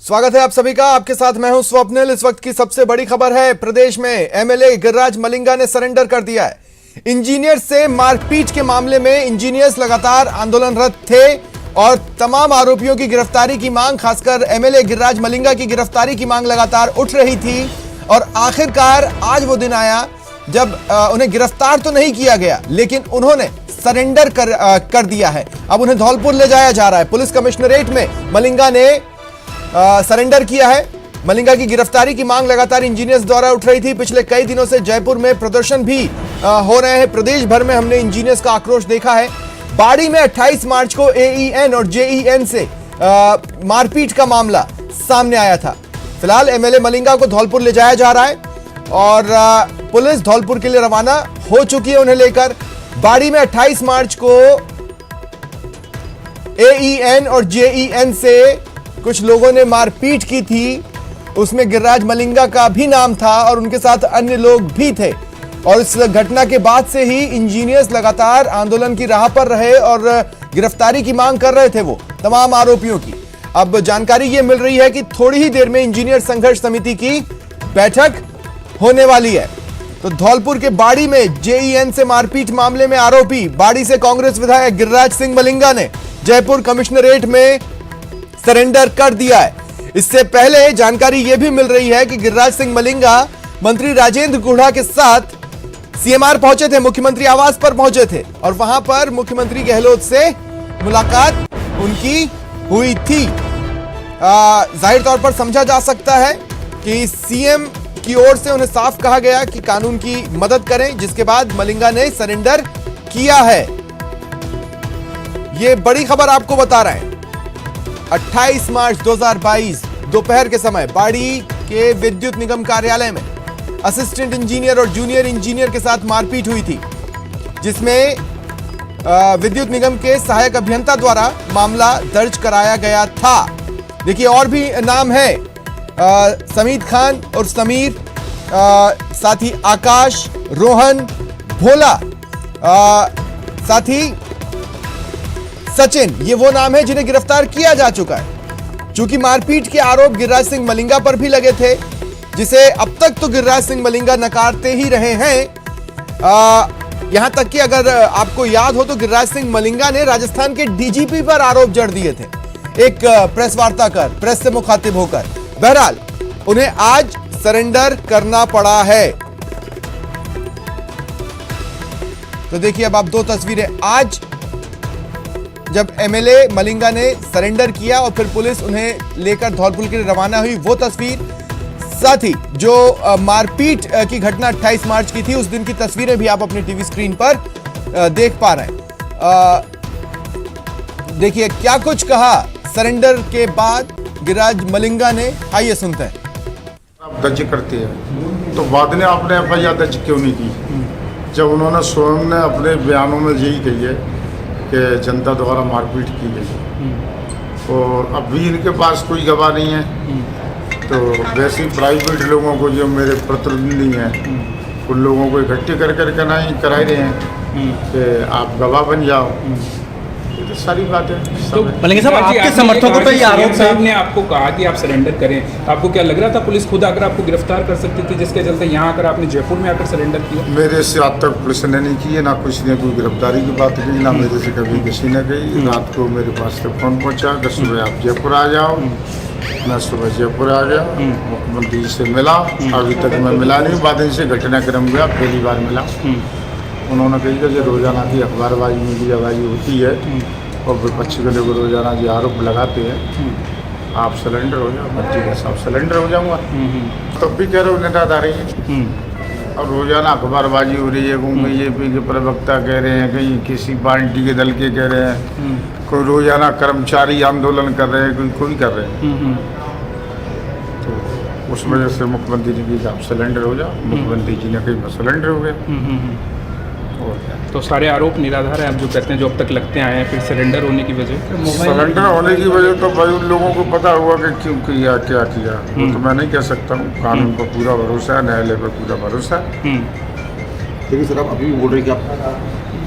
स्वागत है आप सभी का। आपके साथ मैं हूं स्वप्निल। इस वक्त की सबसे बड़ी खबर है, प्रदेश में एमएलए गिरिराज मलिंगा ने सरेंडर कर दिया है। इंजीनियर से मारपीट के मामले में इंजीनियर्स लगातार आंदोलनरत थे और तमाम आरोपियों की गिरफ्तारी की मांग, खासकर एमएलए गिरिराज मलिंगा की गिरफ्तारी की मांग लगातार उठ रही थी। और आखिरकार आज वो दिन आया जब उन्हें गिरफ्तार तो नहीं किया गया, लेकिन उन्होंने सरेंडर कर दिया है। अब उन्हें धौलपुर ले जाया जा रहा है। पुलिस कमिश्नरेट में मलिंगा ने सरेंडर किया है। मलिंगा की गिरफ्तारी की मांग लगातार इंजीनियर्स द्वारा उठ रही थी। पिछले कई दिनों से जयपुर में प्रदर्शन भी हो रहे हैं। प्रदेश भर में हमने इंजीनियर्स का आक्रोश देखा है। बाड़ी में 28 मार्च को एईएन और जेईएन से मारपीट का मामला सामने आया था। फिलहाल एमएलए मलिंगा को धौलपुर ले जाया जा रहा है और पुलिस धौलपुर के लिए रवाना हो चुकी है उन्हें लेकर। बाड़ी में 28 मार्च को एईएन और जेईएन से कुछ लोगों ने मारपीट की थी। उसमें गिरिराज मलिंगा का भी नाम था और उनके साथ अन्य लोग भी थे। और इस घटना के बाद से ही इंजीनियर्स लगातार आंदोलन की राह पर रहे और गिरफ्तारी की मांग कर रहे थे वो तमाम आरोपियों की। अब जानकारी ये मिल रही है कि थोड़ी ही देर में इंजीनियर संघर्ष समिति की बैठक होने वाली है। तो धौलपुर के बाड़ी में जेईएन से मारपीट मामले में आरोपी बाड़ी से कांग्रेस विधायक गिरिराज सिंह मलिंगा ने जयपुर कमिश्नरेट में सरेंडर कर दिया है। इससे पहले जानकारी यह भी मिल रही है कि गिरिराज सिंह मलिंगा मंत्री राजेंद्र गुढ़ा के साथ सीएमआर पहुंचे थे, मुख्यमंत्री आवास पर पहुंचे थे और वहां पर मुख्यमंत्री गहलोत से मुलाकात उनकी हुई थी। जाहिर तौर पर समझा जा सकता है कि सीएम की ओर से उन्हें साफ कहा गया कि कानून की मदद करें, जिसके बाद मलिंगा ने सरेंडर किया है। यह बड़ी खबर आपको बता रहे हैं। 28 मार्च 2022 दोपहर के समय बाड़ी के विद्युत निगम कार्यालय में असिस्टेंट इंजीनियर और जूनियर इंजीनियर के साथ मारपीट हुई थी, जिसमें विद्युत निगम के सहायक अभियंता द्वारा मामला दर्ज कराया गया था। देखिए और भी नाम है, समीत खान और समीर, साथ ही आकाश, रोहन, भोला, साथ ही सचिन, ये वो नाम है जिन्हें गिरफ्तार किया जा चुका है। चूंकि मारपीट के आरोप गिरिराज सिंह मलिंगा पर भी लगे थे, जिसे अब तक तो गिरिराज सिंह मलिंगा नकारते ही रहे हैं। यहां तक कि अगर आपको याद हो तो गिरिराज सिंह मलिंगा ने राजस्थान के डीजीपी पर आरोप जड़ दिए थे, एक प्रेस वार्ता कर, प्रेस से मुखातिब होकर। बहरहाल उन्हें आज सरेंडर करना पड़ा है। तो देखिए अब आप दो तस्वीरें, आज जब एमएलए मलिंगा ने सरेंडर किया और फिर पुलिस उन्हें लेकर धौलपुर के लिए रवाना हुई, वो तस्वीर, साथ ही जो मारपीट की घटना 28 मार्च की थी उस दिन की तस्वीरें भी आप अपनी टीवी स्क्रीन पर देख पा रहे हैं। देखिए क्या कुछ कहा सरेंडर के बाद गिरिराज मलिंगा ने, आइए सुनते हैं। दर्ज करती है तो बाद में आपने एफआईआर दर्ज क्यों नहीं की, जब उन्होंने स्वयं ने अपने बयानों में यही कही है कि जनता द्वारा मारपीट की गई और अभी इनके पास कोई गवाह नहीं है। तो वैसे ही प्राइवेट लोगों को, जो मेरे प्रतिनिधि हैं, उन लोगों को इकट्ठे कर करा रहे हैं कि आप गवाह बन जाओ। ये तो सारी बात है। तो मलिंगा साहब, आपके समर्थकों पर ये आरोप साहब ने आपको कहा कि आप सरेंडर करें, तो आपको क्या लग रहा था पुलिस खुद आकर आपको गिरफ्तार कर सकती थी, जिसके चलते यहाँ आकर आपने जयपुर में आकर सरेंडर किया? मेरे से आज तक पुलिस ने नहीं की है, ना कुछ ने कोई गिरफ्तारी की बात की, ना मेरे से कभी किसी ने कही। रात को मेरे पास से फोन पहुँचा कि सुबह आप जयपुर आ जाओ। मैं सुबह जयपुर आ गया, मुख्यमंत्री जी से मिला। अभी तक मैं मिला नहीं, बाद से घटनाक्रम गया, पहली बार मिला। उन्होंने कही कि रोजाना की अखबारबाजी मीडियाबाजी होती है और विपक्ष के लोग रोजाना जो आरोप लगाते हैं, आप सरेंडर हो जाओ। मैं ठीक है साहब सरेंडर हो जाऊँगा। तब भी कह रहे हो निराधारी है और रोजाना अखबारबाजी हो रही है। बीजेपी के प्रवक्ता कह रहे हैं, कहीं किसी पार्टी के दल के कह रहे हैं, कोई रोजाना कर्मचारी आंदोलन कर रहे हैं, कोई कर रहे हैं। तो उस वजह से मुख्यमंत्री जी की आप सरेंडर हो जाओ। मुख्यमंत्री जी ने कही मैं सरेंडर हो गया। तो सारे आरोप निराधार हैं, आप जो कहते हैं, जो अब तक लगते आए हैं, फिर सरेंडर होने की वजह? सरेंडर होने की वजह तो भाई उन लोगों को पता हुआ कि क्यों किया, क्या किया, वो तो मैं नहीं कह सकता हूँ। कानून पर पूरा भरोसा है, न्यायालय पर पूरा भरोसा है। लेकिन सर आप अभी भी बोल रहे हैं कि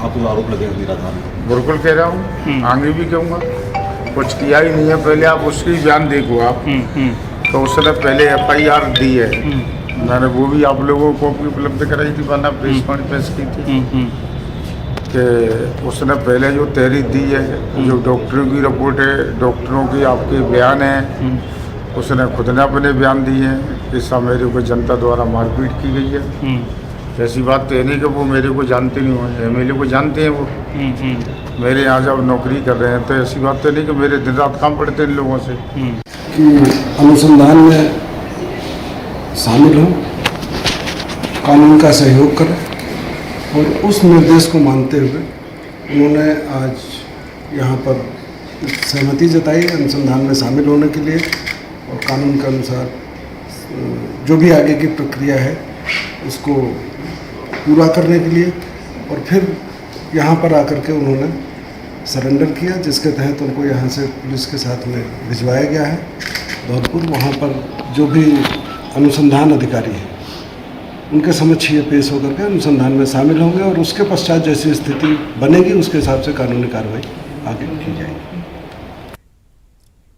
आपको आरोप लगे निराधार? बिल्कुल कह रहा हूँ, आगे भी कहूँगा। कुछ किया ही नहीं है। पहले आप उसकी बयान देखो आप, तो उसने पहले FIR दी है, मैंने वो भी आप लोगों को कॉपी उपलब्ध कराई थी, वरना प्रेस कॉन्फ्रेंस की थी कि उसने पहले जो तहरीर दी है, जो डॉक्टरों की रिपोर्ट है, डॉक्टरों की आपके बयान है, उसने खुद ने अपने बयान दिए हैं कि सब मेरे को जनता द्वारा मारपीट की गई है। ऐसी बात तो है नहीं कि वो मेरे को जानते नहीं हो, MLA को जानते हैं वो, मेरे यहाँ जब नौकरी कर रहे हैं, तो ऐसी बात तो नहीं कि मेरे दिन रात काम पड़ते इन लोगों से। कि अनुसंधान में शामिल हों, कानून का सहयोग करें, और उस निर्देश को मानते हुए उन्होंने आज यहाँ पर सहमति जताई अनुसंधान में शामिल होने के लिए, और कानून के अनुसार जो भी आगे की प्रक्रिया है उसको पूरा करने के लिए, और फिर यहाँ पर आकर के उन्होंने सरेंडर किया, जिसके तहत उनको यहाँ से पुलिस के साथ में भिजवाया गया है धौलपुर। वहाँ पर जो भी अनुसंधान अधिकारी हैं उनके समक्ष ये पेश होकर के अनुसंधान में शामिल होंगे, और उसके पश्चात जैसी स्थिति बनेगी उसके हिसाब से कानूनी कार्रवाई आगे की जाएगी।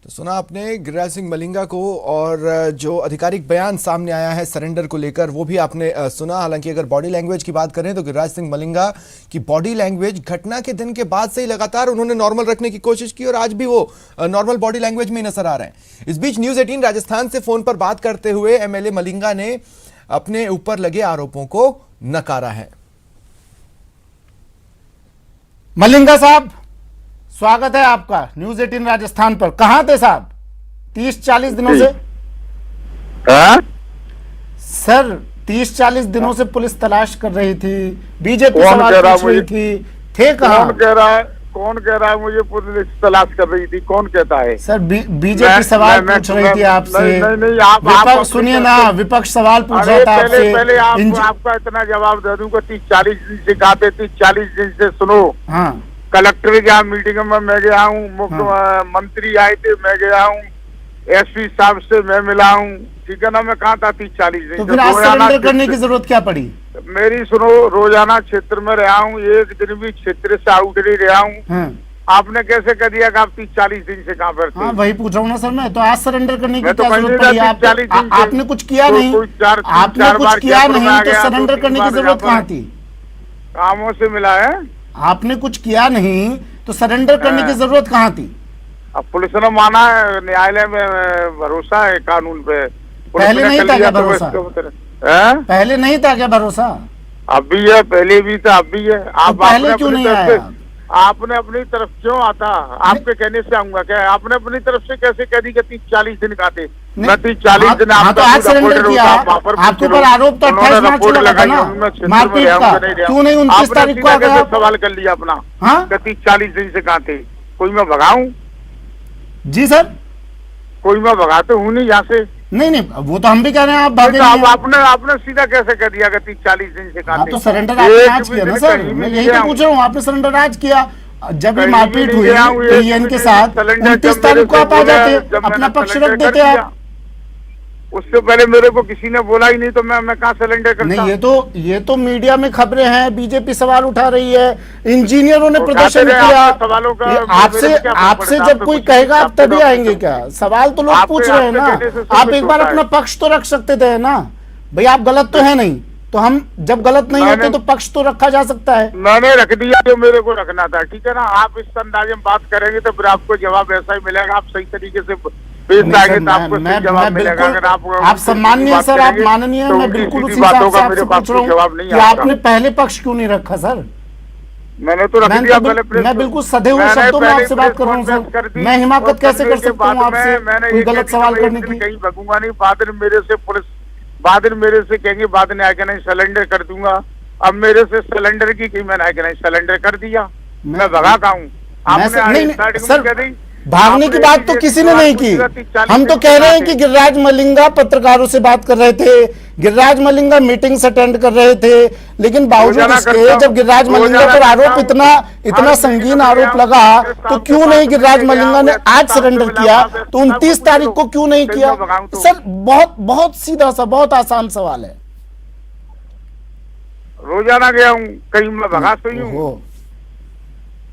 तो सुना आपने गिरिराज सिंह मलिंगा को, और जो आधिकारिक बयान सामने आया है सरेंडर को लेकर वो भी आपने सुना। हालांकि अगर बॉडी लैंग्वेज की बात करें तो गिरिराज सिंह मलिंगा की बॉडी लैंग्वेज घटना के दिन के बाद से ही लगातार उन्होंने नॉर्मल रखने की कोशिश की, और आज भी वो नॉर्मल बॉडी लैंग्वेज में नजर आ रहे हैं। इस बीच न्यूज़ 18 राजस्थान से फोन पर बात करते हुए MLA मलिंगा ने अपने ऊपर लगे आरोपों को नकारा है। मलिंगा साहब, स्वागत है आपका न्यूज़ 18 राजस्थान पर। कहां थे साहब 30-40 दिनों से? सर 30-40 दिनों से पुलिस तलाश कर रही थी, बीजेपी सवाल पूछ रही थी, थे कहां? कौन कह रहा है मुझे पुलिस तलाश कर रही थी? कौन कहता है? सर बीजेपी सवाल पूछ रही थी आपसे। नहीं, आप सुनिए ना, विपक्ष सवाल पूछ रहा था आपसे। पहले आपका इतना जवाब दे दूंगा। 30-40 दिन से कहा थे, 30-40 दिन से सुनो। हाँ, कलेक्टर के यहाँ मीटिंग में मैं गया हूँ, मुख्यमंत्री आए थे मैं गया हूँ, SP साहब से मैं मिला हूँ, ठीक है ना। मैं कहा था 30-40 दिन। तो फिर आज सरेंडर करने की जरूरत क्या पड़ी? मेरी सुनो, रोजाना क्षेत्र में रहा हूँ, एक दिन भी क्षेत्र से आउट नहीं रहा हूँ। आपने कैसे कह दिया कि आप 30-40 दिन से कहाँ पर थे? हाँ, वही पूछ रहा हूँ ना सर मैं। तो आज सरेंडर करने की तो क्या जरूरत पड़ी? आपने कुछ किया नहीं, आपने कुछ किया नहीं, तो सरेंडर करने की जरूरत कहाँ थी? कामों से मिला है। आपने कुछ किया नहीं तो सरेंडर करने की जरूरत कहाँ थी? अब पुलिस ने माना है, न्यायालय में भरोसा है कानून पे। पहले नहीं था क्या भरोसा? पहले नहीं था क्या भरोसा? अब भी है, पहले भी था, अब भी है। आप पहले क्यों नहीं आया? आपने अपनी तरफ क्यों आता? आपके कहने से आऊंगा क्या? आपने अपनी तरफ से कैसे कह दी कि 30-40 दिन का थे? मैं 30-40 दिन तो आज सरेंडर किया। आपके ऊपर आरोप तो 28 मार्च को लगा था ना, मारपीट का। क्यों नहीं 29 तारीख को आ गया? सवाल कर लिया अपना। हाँ, 30-40 दिन से कहाँ थे? कोई मैं भगाऊं? जी सर, कोई मैं भगाते हूँ नहीं यहाँ से। नहीं, वो तो हम भी कह रहे हैं आप भागे तो आपने सीधा कैसे कर दिया कि 30-40 दिन से कहा? तो सरेंडर आपने आज किया ना सर, मैं यही तो पूछ रहा हूँ। आपने सरेंडर आज किया, जब भी मारपीट हुई AN के साथ 29 तारीख को आप आ जाते, अपना पक्ष रख देते आप। उससे पहले मेरे को किसी ने बोला ही नहीं, तो मैं कहाँ सरेंडर करता? नहीं, ये तो मीडिया में खबरें हैं, बीजेपी सवाल उठा रही है, इंजीनियरों ने प्रदर्शन किया। आपसे जब कोई कहेगा आप तभी आएंगे क्या? सवाल तो लोग पूछ रहे हैं ना। आप एक बार अपना पक्ष तो रख सकते थे ना भाई, आप गलत तो है नहीं, तो हम जब गलत नहीं होते तो पक्ष तो रखा जा सकता है। मैंने रख दिया जो मेरे को रखना था, ठीक है ना। आप इस अंदाजे में बात करेंगे तो फिर आपको जवाब ऐसा ही मिलेगा। आप सही तरीके से आप सम्माननीय सर, आप माननीय, मैं बिल्कुल उसी हिसाब से आपसे पूछ रहा हूँ कि आपने पहले पक्ष क्यों नहीं रखा सर? मैंने तो रख दिया पहले। मैं बिल्कुल सधे हुए शब्दों में आपसे बात कर रहा हूँ सर। मैं हिमाकत कैसे कर सकता हूँ आपसे कोई गलत सवाल करने की? कहीं भगूंगा नहीं। बाद में मेरे से पुलिस, बाद में मेरे से कहेंगे, बाद में आके नहीं सरेंडर कर दूंगा। अब मेरे से सिलेंडर की कहीं मैंने आके नहीं सरेंडर कर दिया, मैं भगा का हूँ। आपने सर भागने की बात तो किसी ने नहीं की। हम तो कह रहे हैं कि गिरिराज मलिंगा पत्रकारों से बात कर रहे थे, गिरिराज मलिंगा मीटिंग्स अटेंड कर रहे थे, लेकिन बावजूद इसके जब गिरिराज मलिंगा पर आरोप इतना संगीन आरोप लगा तो क्यों नहीं गिरिराज मलिंगा ने आज सरेंडर किया? तो 29 तारीख को क्यों नहीं किया? सर बहुत सीधा सा, बहुत आसान सवाल है। रोजाना गया हूँ, कहीं मैं भगा सोई हूँ।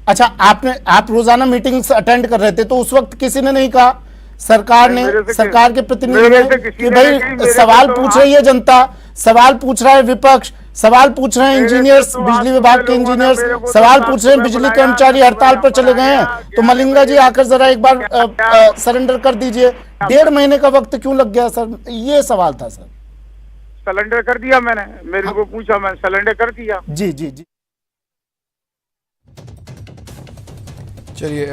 अच्छा, आप रोजाना मीटिंग्स अटेंड कर रहे थे, तो उस वक्त किसी ने नहीं कहा, सरकार ने, सरकार के प्रतिनिधि ने, कि भाई सवाल पूछ रही है जनता, सवाल पूछ रहा है विपक्ष, सवाल पूछ रहे हैं इंजीनियर्स, बिजली विभाग के इंजीनियर्स, सवाल पूछ रहे हैं बिजली कर्मचारी हड़ताल पर चले गए हैं, तो मलिंगा जी आकर जरा एक बार सरेंडर कर दीजिए। 1.5 महीने का वक्त क्यों लग गया सर, ये सवाल था सर। सरेंडर कर दिया मैंने, मेरे को पूछा, मैंने सरेंडर कर दिया। जी जी जी। चलिए,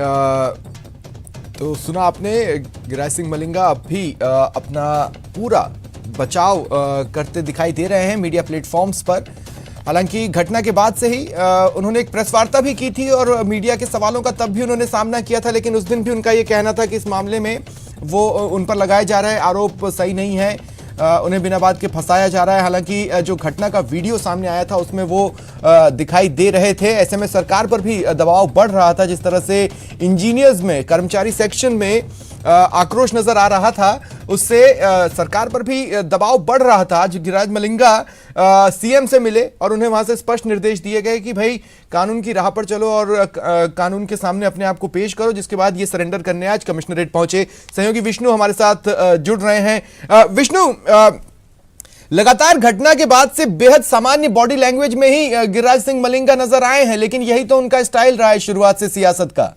तो सुना आपने, गिरिराज सिंह मलिंगा अब भी अपना पूरा बचाव करते दिखाई दे रहे हैं मीडिया प्लेटफॉर्म्स पर। हालांकि घटना के बाद से ही उन्होंने एक प्रेस वार्ता भी की थी और मीडिया के सवालों का तब भी उन्होंने सामना किया था, लेकिन उस दिन भी उनका ये कहना था कि इस मामले में वो उन पर लगाए जा रहे आरोप सही नहीं है, उन्हें बिना बात के फंसाया जा रहा है। हालांकि जो घटना का वीडियो सामने आया था उसमें वो दिखाई दे रहे थे। ऐसे में सरकार पर भी दबाव बढ़ रहा था, जिस तरह से इंजीनियर्स में, कर्मचारी सेक्शन में आक्रोश नजर आ रहा था, उससे सरकार पर भी दबाव बढ़ रहा था। आज गिरिराज मलिंगा सीएम से मिले और उन्हें वहां से स्पष्ट निर्देश दिए गए कि भाई कानून की राह पर चलो और कानून के सामने अपने आप को पेश करो, जिसके बाद ये सरेंडर करने आज कमिश्नरेट पहुंचे। सहयोगी विष्णु हमारे साथ जुड़ रहे हैं। विष्णु, लगातार घटना के बाद से बेहद सामान्य बॉडी लैंग्वेज में ही गिरिराज सिंह मलिंगा नजर आए हैं, लेकिन यही तो उनका स्टाइल रहा है शुरुआत से सियासत का।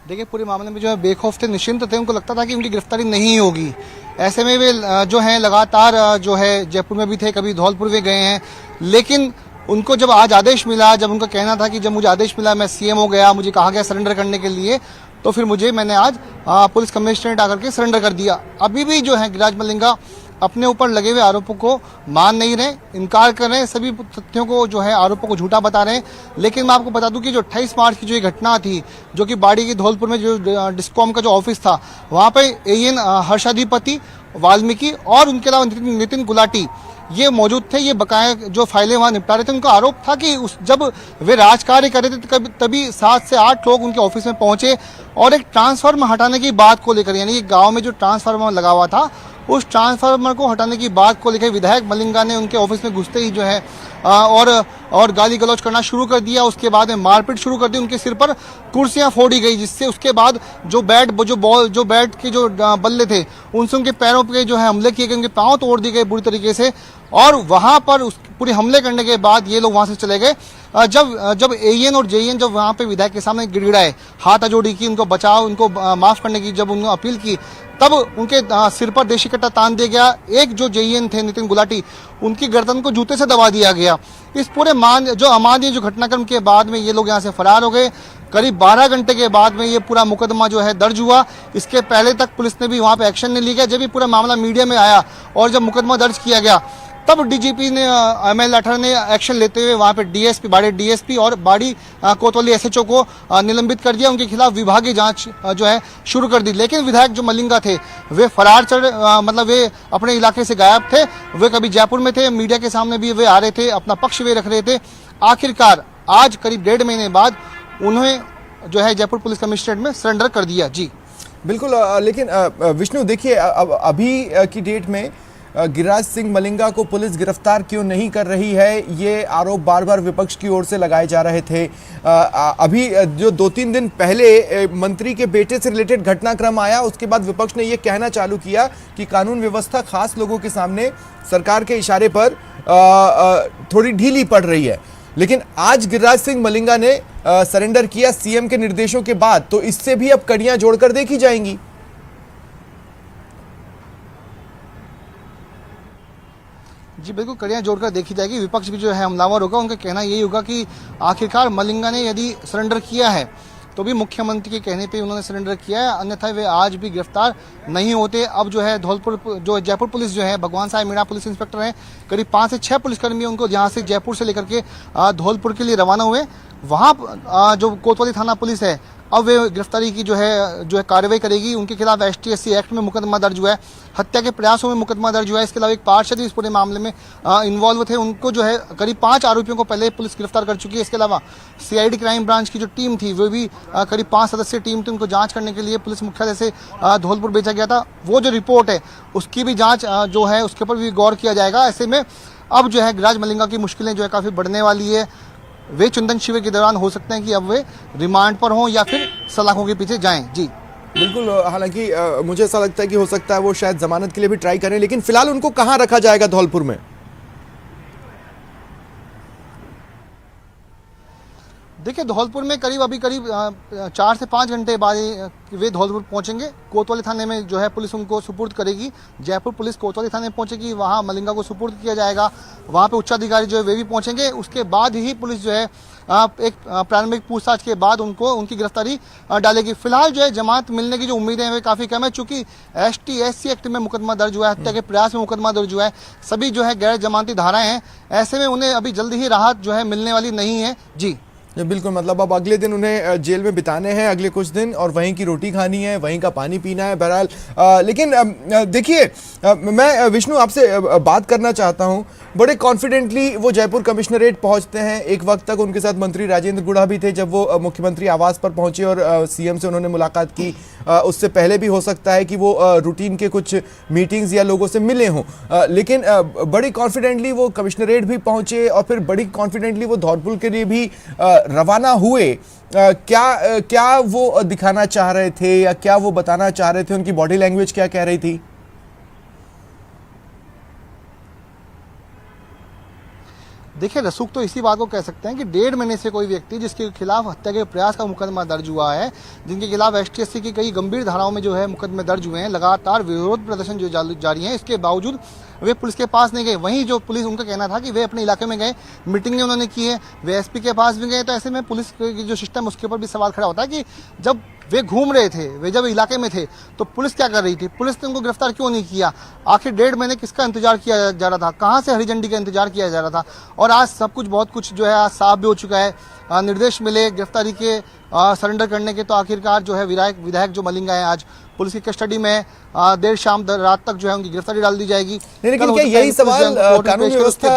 देखिए, पूरे मामले में जो है बेखौफ थे, निश्चिंत थे, उनको लगता था कि उनकी गिरफ्तारी नहीं होगी। ऐसे में वे जो है लगातार जो है जयपुर में भी थे, कभी धौलपुर भी गए हैं, लेकिन उनको जब आज आदेश मिला, जब उनका कहना था कि जब मुझे आदेश मिला, मैं सीएम हो गया, मुझे कहा गया सरेंडर करने के लिए, तो फिर मैंने आज पुलिस कमिश्नरेट आकर के सरेंडर कर दिया। अभी भी जो है गिरिराज मलिंगा अपने ऊपर लगे हुए आरोपों को मान नहीं रहे, इनकार कर रहे हैं, सभी तथ्यों को जो है आरोपों को झूठा बता रहे हैं। लेकिन मैं आपको बता दूं कि जो 28 मार्च की जो ये घटना थी, जो कि बाड़ी की धौलपुर में जो डिस्कॉम का जो ऑफिस था, वहां पे एएन हर्षाधिपति वाल्मीकि और उनके अलावा नितिन गुलाटी ये मौजूद थे। ये बकाया जो फाइलें वहां निपटा रहे थे। उनका आरोप था कि जब वे राजकार्य कर रहे थे तभी 7 से 8 लोग उनके ऑफिस में पहुंचे और एक ट्रांसफार्मर हटाने की बात को लेकर, यानी गांव में जो ट्रांसफार्मर लगा हुआ था, उस ट्रांसफार्मर को हटाने की बात को लेकर विधायक मलिंगा ने उनके ऑफिस में घुसते ही जो है और गाली गलौज करना शुरू कर दिया। उसके बाद में मारपीट शुरू कर दी, उनके सिर पर कुर्सियां फोड़ी गई, जिससे उसके बाद जो बैट के जो बल्ले थे उनसे उनके पैरों पे जो है हमले किए गए, उनके पांव तोड़ दिए गए बुरी तरीके से। और वहां पर पूरे हमले करने के बाद ये लोग वहां से चले गए। जब एएन और जेएन जब वहां पे विधायक के सामने गिड़गिड़ाए, हाथ जोड़ी की, उनको बचाओ, उनको माफ करने की जब उन्होंने अपील की, तब उनके सिर पर देशी कट्टा तान दिया गया। एक जो जेएन थे नितिन गुलाटी, उनकी गर्दन को जूते से दबा दिया गया। इस पूरे अमानवीय जो घटनाक्रम के बाद में ये लोग यहाँ से फरार हो गए। करीब 12 घंटे के बाद में ये पूरा मुकदमा जो है दर्ज हुआ। इसके पहले तक पुलिस ने भी वहां पे एक्शन नहीं लिया। जब भी पूरा मामला मीडिया में आया और जब मुकदमा दर्ज किया गया, तब डीजीपी ने एमएल लाठर ने एक्शन लेते हुए वहां पे डीएसपी, बाड़ी डीएसपी और बाड़ी कोतवाली एसएचओ को निलंबित कर दिया। उनके खिलाफ विभागीय जांच जो है शुरू कर दी। लेकिन विधायक जो मलिंगा थे, वे फरार मतलब वे अपने इलाके से गायब थे। वे कभी जयपुर में थे, मीडिया के सामने भी वे आ रहे थे, अपना पक्ष वे रख रहे थे। आखिरकार आज करीब 1.5 महीने बाद उन्हें जो है जयपुर पुलिस कमिश्नरेट में सरेंडर कर दिया। जी बिल्कुल, लेकिन विष्णु देखिए, अभी की डेट में गिरिराज सिंह मलिंगा को पुलिस गिरफ्तार क्यों नहीं कर रही है, ये आरोप बार बार विपक्ष की ओर से लगाए जा रहे थे। अभी जो 2-3 दिन पहले मंत्री के बेटे से रिलेटेड घटनाक्रम आया, उसके बाद विपक्ष ने ये कहना चालू किया कि कानून व्यवस्था खास लोगों के सामने सरकार के इशारे पर थोड़ी ढीली पड़ रही है। लेकिन आज गिरिराज सिंह मलिंगा ने सरेंडर किया सीएम के निर्देशों के बाद, तो इससे भी अब कड़ियां जोड़कर देखी जाएंगी। जी बिल्कुल, कड़ियां जोड़कर देखी जाएगी। विपक्ष भी जो है हमलावर होगा। उनका कहना यही होगा कि आखिरकार मलिंगा ने यदि सरेंडर किया है तो भी मुख्यमंत्री के कहने पे उन्होंने सरेंडर किया है, अन्यथा वे आज भी गिरफ्तार नहीं होते। अब जो है जयपुर पुलिस जो है, भगवान साहब मीणा पुलिस इंस्पेक्टर हैं, करीब 5 से 6 पुलिसकर्मी उनको यहाँ से जयपुर से लेकर के धौलपुर के लिए रवाना हुए। वहाँ जो कोतवाली थाना पुलिस है, अब वे गिरफ्तारी की जो है कार्रवाई करेगी। उनके खिलाफ ST-SC एक्ट में मुकदमा दर्ज हुआ है, हत्या के प्रयासों में मुकदमा दर्ज हुआ है। इसके अलावा एक पार्षद भी इस पूरे मामले में इन्वॉल्व थे। उनको जो है करीब 5 आरोपियों को पहले पुलिस गिरफ्तार कर चुकी है। इसके अलावा CID क्राइम ब्रांच की जो टीम थी, वो भी करीब 5 सदस्यीय टीम थी। उनको जांच करने के लिए पुलिस मुख्यालय से धौलपुर भेजा गया था। वो जो रिपोर्ट है उसकी भी जाँच जो है उसके ऊपर भी गौर किया जाएगा। ऐसे में अब जो है गिरिराज मलिंगा की मुश्किलें जो है काफ़ी बढ़ने वाली है। वे चिंतन शिविर के दौरान हो सकते हैं कि अब वे रिमांड पर हों या फिर सलाखों के पीछे जाएं। जी बिल्कुल, हालांकि मुझे ऐसा लगता है कि हो सकता है वो शायद जमानत के लिए भी ट्राई करें, लेकिन फिलहाल उनको कहाँ रखा जाएगा धौलपुर में? देखिए, धौलपुर में अभी करीब 4 से 5 घंटे बाद वे धौलपुर पहुंचेंगे। कोतवाली थाने में जो है पुलिस उनको सुपुर्द करेगी। जयपुर पुलिस कोतवाली थाने पहुंचेगी, वहां मलिंगा को सुपुर्द किया जाएगा। वहां पे उच्चाधिकारी जो है वे भी पहुंचेंगे। उसके बाद ही पुलिस जो है एक प्रारंभिक पूछताछ के बाद उनको उनकी गिरफ्तारी डालेगी। फिलहाल जो है जमानत मिलने की जो उम्मीदें हैं वे काफ़ी कम है, चूंकि ST/SC एक्ट में मुकदमा दर्ज हुआ है, हत्या के प्रयास में मुकदमा दर्ज हुआ है, सभी जो है गैर जमानती धाराएं हैं। ऐसे में उन्हें अभी जल्द ही राहत जो है मिलने वाली नहीं है। जी बिल्कुल, मतलब अब अगले दिन उन्हें जेल में बिताने हैं, अगले कुछ दिन, और वहीं की रोटी खानी है, वहीं का पानी पीना है। बहरहाल लेकिन देखिए, मैं विष्णु आपसे बात करना चाहता हूं। बड़े कॉन्फिडेंटली वो जयपुर कमिश्नरेट पहुंचते हैं। एक वक्त तक उनके साथ मंत्री राजेंद्र गुढ़ा भी थे जब वो मुख्यमंत्री आवास पर पहुंचे और CM से उन्होंने मुलाकात की। उससे पहले भी हो सकता है कि वो रूटीन के कुछ मीटिंग्स या लोगों से मिले हों, लेकिन बड़ी कॉन्फिडेंटली वो कमिश्नरेट भी पहुंचे और फिर बड़ी कॉन्फिडेंटली वो धौलपुर के लिए भी रवाना हुए। क्या वो दिखाना चाह रहे थे या क्या वो बताना चाह रहे थे? उनकी बॉडी लैंग्वेज क्या कह रही थी? देखिए, रसूख तो इसी बात को कह सकते हैं कि 1.5 महीने से कोई व्यक्ति जिसके खिलाफ हत्या के प्रयास का मुकदमा दर्ज हुआ है, जिनके खिलाफ ST/SC की कई गंभीर धाराओं में जो है मुकदमे दर्ज हुए हैं, लगातार विरोध प्रदर्शन जो जारी है, इसके बावजूद वे पुलिस के पास नहीं गए। वहीं जो पुलिस, उनका कहना था कि वे अपने इलाके में गए, मीटिंगें उन्होंने की है, वे SP के पास भी गए। तो ऐसे में पुलिस की जो सिस्टम, उसके ऊपर भी सवाल खड़ा होता है कि जब वे घूम रहे थे, वे जब इलाके में थे, तो पुलिस क्या कर रही थी? पुलिस ने उनको गिरफ्तार क्यों नहीं किया? आखिर 1.5 महीने किसका इंतजार किया जा रहा था? कहाँ से हरी झंडी का इंतजार किया जा रहा था? और आज सब कुछ, बहुत कुछ जो है आज साफ भी हो चुका है। निर्देश मिले गिरफ्तारी के, सरेंडर करने के, तो आखिरकार जो है विधायक जो मलिंगा है आज पुलिस की कस्टडी में, देर शाम रात तक जो है उनकी गिरफ्तारी डाल दी जाएगी। लेकिन क्या यही सवाल कानून व्यवस्था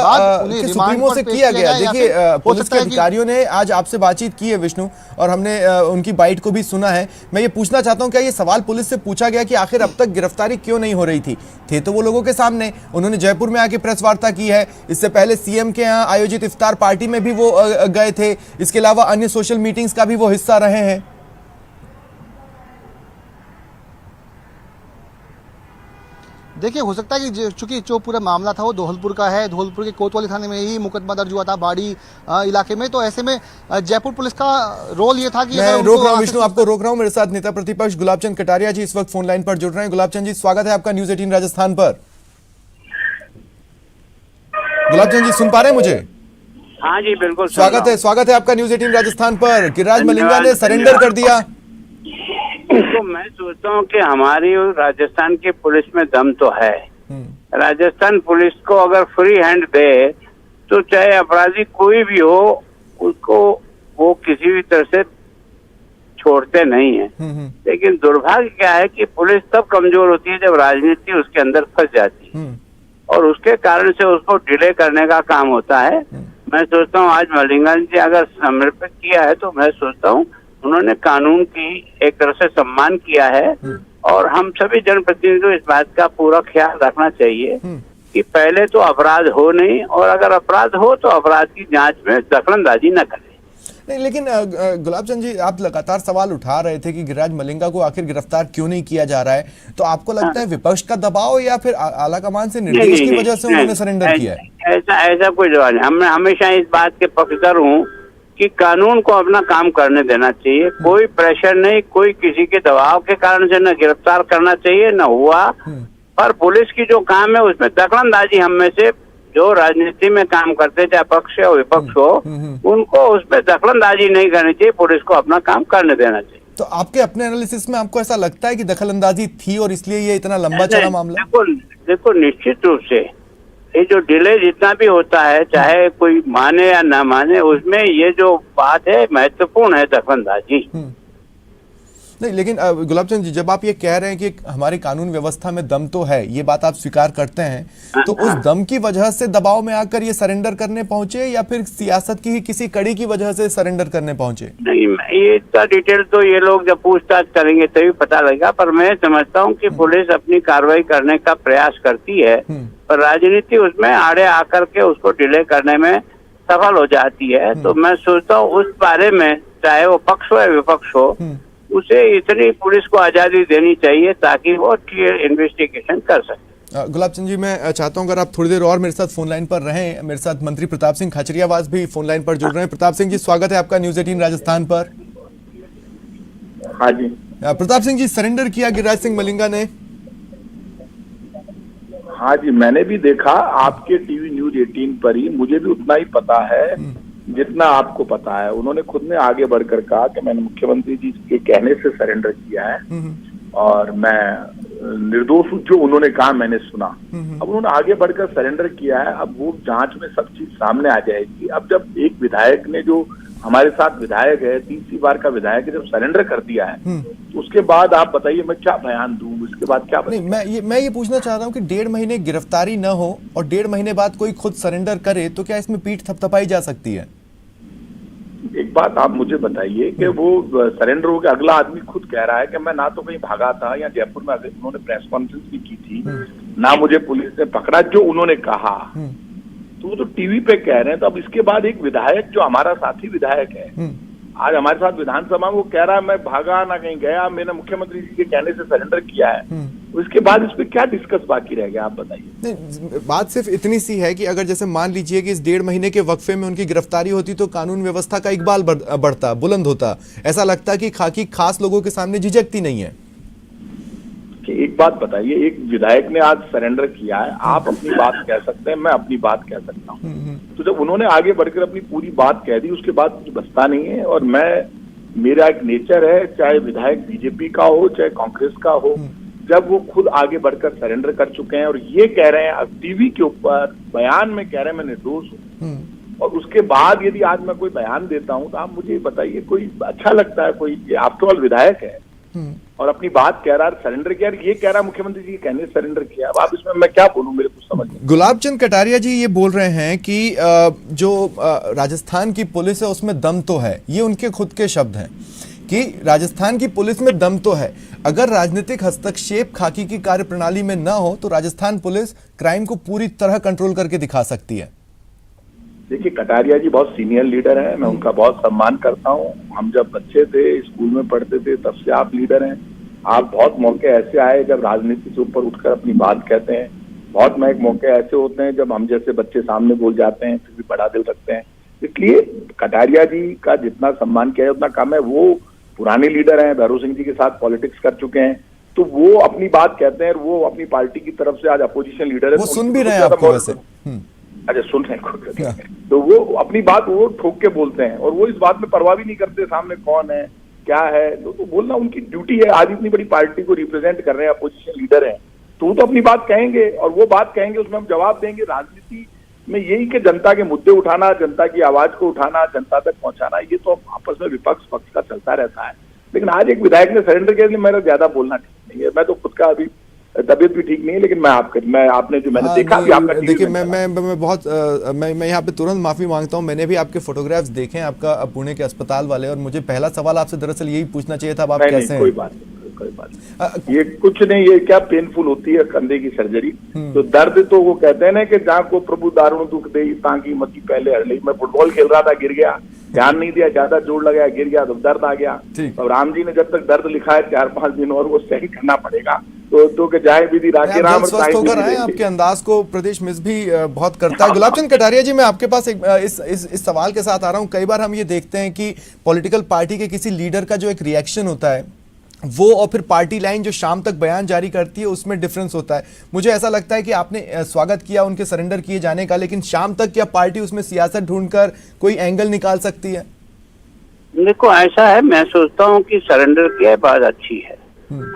के सुप्रीमो से किया गया? देखिए, पुलिस के अधिकारियों ने आज आपसे बातचीत की है विष्णु, और हमने उनकी बाइट को भी सुना है। मैं ये पूछना चाहता हूं, क्या ये सवाल पुलिस से पूछा गया कि आखिर अब तक गिरफ्तारी क्यों नहीं हो रही थी? थे तो वो लोगों के सामने, उन्होंने जयपुर में आके प्रेस वार्ता की है, इससे पहले CM के यहाँ आयोजित इफ्तार पार्टी में भी वो गए थे, इसके अलावा अन्य सोशल मीटिंग्स का भी वो हिस्सा रहे हैं। देखिए, हो सकता है कि चूंकि जो पूरा मामला था वो धौलपुर का है, धौलपुर के कोतवाली थाने में ही मुकदमा दर्ज हुआ था, बाड़ी इलाके में। तो ऐसे में जयपुर पुलिस का रोल ये था कि मैं रोक रहा हूं विष्णु, आपको रोक रहा हूं। मेरे साथ नेता प्रतिपक्ष गुलाब चंद कटारिया जी इस वक्त फोन लाइन पर जुड़ रहे हैं। गुलाब चंद जी, स्वागत है आपका न्यूज 18 राजस्थान पर। गुलाब चंद जी, सुन पा रहे हैं मुझे? हाँ जी, बिल्कुल स्वागत है आपका न्यूज 18 राजस्थान पर। गिरिराज मलिंगा ने सरेंडर कर दिया। तो मैं सोचता हूँ कि हमारी राजस्थान की पुलिस में दम तो है। राजस्थान पुलिस को अगर फ्री हैंड दे तो चाहे अपराधी कोई भी हो, उसको वो किसी भी तरह से छोड़ते नहीं है। लेकिन दुर्भाग्य क्या है कि पुलिस तब कमजोर होती है जब राजनीति उसके अंदर फंस जाती है, और उसके कारण से उसको डिले करने का काम होता है। मैं सोचता हूँ आज मलिंगा जी अगर समर्पित किया है, तो मैं सोचता हूँ उन्होंने कानून की एक तरह से सम्मान किया है। और हम सभी जनप्रतिनिधियों को इस बात का पूरा ख्याल रखना चाहिए कि पहले तो अपराध हो नहीं, और अगर अपराध हो तो अपराध की जांच में दखलंदाजी न करें। नहीं, लेकिन गुलाब चंद जी, आप लगातार सवाल उठा रहे थे कि गिरिराज मलिंगा को आखिर गिरफ्तार क्यों नहीं किया जा रहा है। तो आपको लगता है विपक्ष का दबाव या फिर आला कमान से निर्देश की वजह से उन्होंने सरेंडर किया है? ऐसा कोई जवाब नहीं। मैं हमेशा इस बात के पक्षधर हूँ कि कानून को अपना काम करने देना चाहिए। कोई प्रेशर नहीं, कोई किसी के दबाव के कारण से न गिरफ्तार करना चाहिए, न हुआ। पर पुलिस की जो काम है उसमें दखलंदाजी हम में से जो राजनीति में काम करते, चाहे पक्ष हो विपक्ष हो, उनको उसमें दखलंदाजी नहीं करनी चाहिए। पुलिस को अपना काम करने देना चाहिए। तो आपके अपने एनालिसिस में आपको ऐसा लगता है कि दखलंदाजी थी और इसलिए ये इतना लंबा चला मामला? देखो निश्चित रूप से ये जो डिले जितना भी होता है, चाहे कोई माने या ना माने, उसमें ये जो बात है महत्वपूर्ण है, दखलंदाजी। नहीं, लेकिन गुलाब चंद जी, जब आप ये कह रहे हैं कि हमारी कानून व्यवस्था में दम तो है, ये बात आप स्वीकार करते हैं, तो उस दम की वजह से दबाव में आकर ये सरेंडर करने पहुंचे या फिर सियासत की ही किसी कड़ी की वजह से सरेंडर करने पहुंचे? नहीं, ये इतना डिटेल तो ये लोग जब पूछताछ करेंगे तभी पता लगेगा, पर मैं समझता हूँ कि पुलिस अपनी कार्रवाई करने का प्रयास करती है, पर राजनीति उसमें आड़े आकर के उसको डिले करने में सफल हो जाती है। तो मैं सोचता हूँ उस बारे में, चाहे वो पक्ष हो या विपक्ष हो, उसे इतनी पुलिस को आजादी देनी चाहिए ताकि वो क्लियर इन्वेस्टिगेशन कर सके। गुलाब चंद जी, मैं चाहता हूं अगर आप थोड़ी देर और मेरे साथ फोन लाइन पर रहें। मेरे साथ मंत्री प्रताप सिंह खाचरियावास भी फोन लाइन पर जुड़ रहे हैं। प्रताप सिंह जी, स्वागत है आपका न्यूज 18 राजस्थान पर। हाँ जी। प्रताप सिंह जी, सरेंडर किया गिरिराज सिंह मलिंगा ने? हाँ जी, मैंने भी देखा आपके टीवी न्यूज 18 पर ही, मुझे भी उतना ही पता है जितना आपको पता है। उन्होंने खुद ने आगे बढ़कर कहा कि मैंने मुख्यमंत्री जी के कहने से सरेंडर किया है और मैं निर्दोष हूं, जो उन्होंने कहा मैंने सुना। अब उन्होंने आगे बढ़कर सरेंडर किया है, अब वो जांच में सब चीज सामने आ जाएगी। अब जब एक विधायक ने, जो हमारे साथ विधायक है, तीसरी बार का विधायक है, जब सरेंडर कर दिया है तो उसके बाद आप बताइए मैं क्या बयान दूं, उसके बाद क्या नहीं, मैं ये पूछना चाह रहा हूं कि 1.5 महीने गिरफ्तारी न हो और 1.5 महीने बाद कोई खुद सरेंडर करे तो क्या इसमें पीठ थपथपाई जा सकती है? एक बात आप मुझे बताइए कि वो सरेंडर हो गया, अगला आदमी खुद कह रहा है कि मैं ना तो कहीं भागा था, या जयपुर में उन्होंने प्रेस कॉन्फ्रेंस भी की थी, ना मुझे पुलिस ने पकड़ा, जो उन्होंने कहा तो वो तो टीवी पे कह रहे हैं। तो अब इसके बाद एक विधायक, जो हमारा साथी विधायक है, आज हमारे साथ विधानसभा में, वो कह रहा है मैं भागा ना कहीं गया, मैंने मुख्यमंत्री जी के कहने से सरेंडर किया है। उसके बाद इस पे क्या डिस्कस बाकी रह गया, आप बताइए। नहीं, बात सिर्फ इतनी सी है कि अगर जैसे मान लीजिए कि इस 1.5 महीने के वक्फे में उनकी गिरफ्तारी होती तो कानून व्यवस्था का इकबाल बढ़ता, बुलंद होता। ऐसा लगता कि खाकी खास लोगों के सामने झिझकती नहीं है। कि एक बात बताइए, एक विधायक ने आज सरेंडर किया है, आप अपनी बात कह सकते हैं, मैं अपनी बात कह सकता हूँ। तो जब उन्होंने आगे बढ़कर अपनी पूरी बात कह दी, उसके बाद कुछ बचता नहीं है। और मेरा एक नेचर है, चाहे विधायक बीजेपी का हो चाहे कांग्रेस का हो, जब वो खुद आगे बढ़कर सरेंडर कर चुके हैं और ये कह रहे हैं टीवी के ऊपर बयान में कह रहे हैं मैं निर्दोष हूँ, और उसके बाद यदि आज मैं कोई बयान देता हूँ तो आप मुझे बताइए, कोई अच्छा लगता है? कोई आफ्टर ऑल विधायक है और अपनी बात कह रहा है, सरेंडर किया, ये कह रहा है मुख्यमंत्री जी कहने सरेंडर किया। अब आप इसमें मैं क्या बोलूं, मेरे कुछ समझ नहीं। गुलाब चंद कटारिया जी ये बोल रहे हैं कि जो राजस्थान की पुलिस है उसमें दम तो है, ये उनके खुद के शब्द हैं कि राजस्थान की पुलिस में दम तो है। अगर राजनीतिक हस्तक्षेप खाकी की कार्यप्रणाली में न हो तो राजस्थान पुलिस क्राइम को पूरी तरह कंट्रोल करके दिखा सकती है। देखिए, कटारिया जी बहुत सीनियर लीडर हैं, मैं उनका बहुत सम्मान करता हूं। हम जब बच्चे थे, स्कूल में पढ़ते थे, तब से आप लीडर हैं। आप बहुत मौके ऐसे आए जब राजनीति से ऊपर उठकर अपनी बात कहते हैं। बहुत मौके ऐसे होते हैं जब हम जैसे बच्चे सामने बोल जाते हैं, फिर भी बड़ा दिल रखते हैं। इसलिए कटारिया जी का जितना सम्मान किया है उतना कम है। वो पुराने लीडर हैं, भैरव सिंह जी के साथ पॉलिटिक्स कर चुके हैं, तो वो अपनी बात कहते हैं। वो अपनी पार्टी की तरफ से आज अपोजिशन लीडर है, वो सुन भी रहे हैं आपको वैसे। अच्छा, सुन रहे हैं, तो वो अपनी बात वो ठोक के बोलते हैं और वो इस बात में परवाह भी नहीं करते सामने कौन है क्या है। तो बोलना उनकी ड्यूटी है। आज इतनी बड़ी पार्टी को रिप्रेजेंट कर रहे हैं, अपोजिशन लीडर हैं, तो वो तो अपनी बात कहेंगे और वो बात कहेंगे, उसमें हम जवाब देंगे। राजनीति में यही कि जनता के मुद्दे उठाना, जनता की आवाज को उठाना, जनता तक पहुंचाना, ये तो आपस में विपक्ष पक्ष का चलता रहता है। लेकिन आज एक विधायक ने सरेंडर किया, मेरा ज्यादा बोलना ठीक नहीं है। मैं तो खुद का अभी तबीयत भी ठीक नहीं है, लेकिन आपने जो मैंने देखा भी आपका, देखिए मैं यहाँ पे तुरंत माफी मांगता हूँ। मैंने भी आपके फोटोग्राफ्स देखे हैं, आपका पुणे के अस्पताल वाले, और मुझे पहला सवाल आपसे दरअसल यही पूछना चाहिए था, आप कैसे हैं? कोई बात नहीं, ये कुछ नहीं, ये क्या पेनफुल होती है कंधे की सर्जरी। तो दर्द तो वो कहते हैं ना कि जहाँ को प्रभु दारुण दुख दे ताकि मती पहले हर ली। मैं फुटबॉल खेल रहा था, गिर गया, ध्यान नहीं दिया, ज्यादा जोर लगाया, गिर गया, तो दर्द आ गया। और राम जी ने जब तक दर्द लिखा है 4-5 दिन और वो सहन करना पड़ेगा। तो के जाए विधि राखे राम, स्वस्थ होकर आए। आपके अंदाज को प्रदेश मिस भी बहुत करता है। गुलाब चंद कटारिया जी, मैं आपके पास इस सवाल के साथ आ रहा हूं। कई बार हम ये देखते हैं कि पॉलिटिकल पार्टी के किसी लीडर का जो एक रिएक्शन होता है वो, और फिर पार्टी लाइन जो शाम तक बयान जारी करती है, उसमें डिफरेंस होता है। मुझे ऐसा लगता है कि आपने स्वागत किया उनके सरेंडर किए जाने का, लेकिन शाम तक क्या पार्टी उसमें सियासत ढूंढकर कोई एंगल निकाल सकती है? देखो, ऐसा है, मैं सोचता हूँ कि सरेंडर किया बात अच्छी है,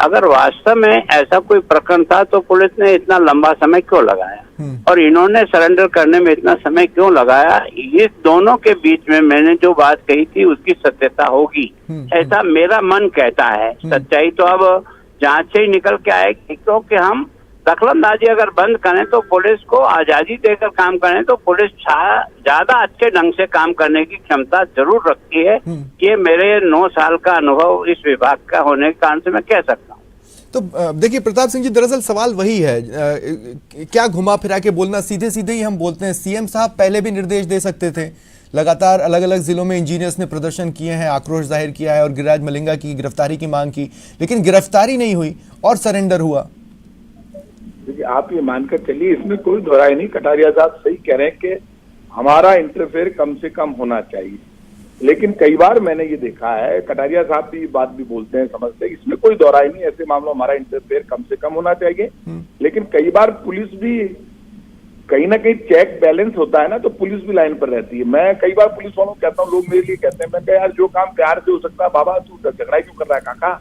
अगर वास्तव में ऐसा कोई प्रकरण था तो पुलिस ने इतना लंबा समय क्यों लगाया और इन्होंने सरेंडर करने में इतना समय क्यों लगाया? इस दोनों के बीच में मैंने जो बात कही थी उसकी सत्यता होगी, ऐसा मेरा मन कहता है। सच्चाई तो अब जांच से ही निकल के आएगी, क्योंकि हम दखलंदाजी अगर बंद करें तो पुलिस को आजादी देकर काम करें तो पुलिस ज्यादा अच्छे ढंग से काम करने की क्षमता जरूर रखती है। ये मेरे 9 साल का अनुभव इस विभाग का होने के कारण से मैं कह सकता हूँ। तो देखिए प्रताप सिंह जी, दरअसल सवाल वही है, क्या घुमा फिरा के बोलना, सीधे सीधे ही हम बोलते हैं। सीएम साहब पहले भी निर्देश दे सकते थे, लगातार अलग अलग जिलों में इंजीनियर्स ने प्रदर्शन किए हैं, आक्रोश जाहिर किया है और गिरिराज मलिंगा की गिरफ्तारी की मांग की, लेकिन गिरफ्तारी नहीं हुई और सरेंडर हुआ। देखिए, आप ये मानकर चलिए, इसमें कोई दोहराई नहीं, कटारिया साहब सही कह रहे हैं कि हमारा इंटरफेयर कम से कम होना चाहिए। लेकिन कई बार मैंने ये देखा है, कटारिया साहब भी बात भी बोलते हैं, समझते हैं, इसमें कोई दोहराई नहीं, ऐसे मामलों हमारा इंटरफेयर कम से कम होना चाहिए। लेकिन कई बार पुलिस भी कहीं ना कहीं चेक बैलेंस होता है ना, तो पुलिस भी लाइन पर रहती है। मैं कई बार पुलिस वालों को कहता हूँ, लोग मेरे लिए कहते हैं, मैं कहा यार जो काम प्यार से हो सकता है बाबा, तू झगड़ा क्यों कर रहा है काका?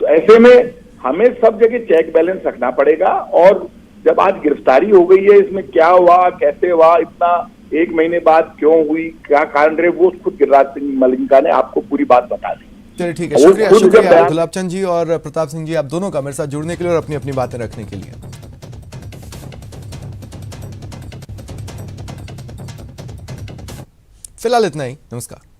तो ऐसे में हमें सब जगह चेक बैलेंस रखना पड़ेगा। और जब आज गिरफ्तारी हो गई है, इसमें क्या हुआ, कैसे हुआ, इतना 1 महीने बाद क्यों हुई, क्या कारण रहे, वो खुद गिरिराज सिंह मलिंगा ने आपको पूरी बात बता दी। चलिए ठीक है, शुक्रिया गुलाबचंद जी और प्रताप सिंह जी, आप दोनों का मेरे साथ जुड़ने के लिए और अपनी अपनी बातें रखने के लिए। फिलहाल इतना ही, नमस्कार।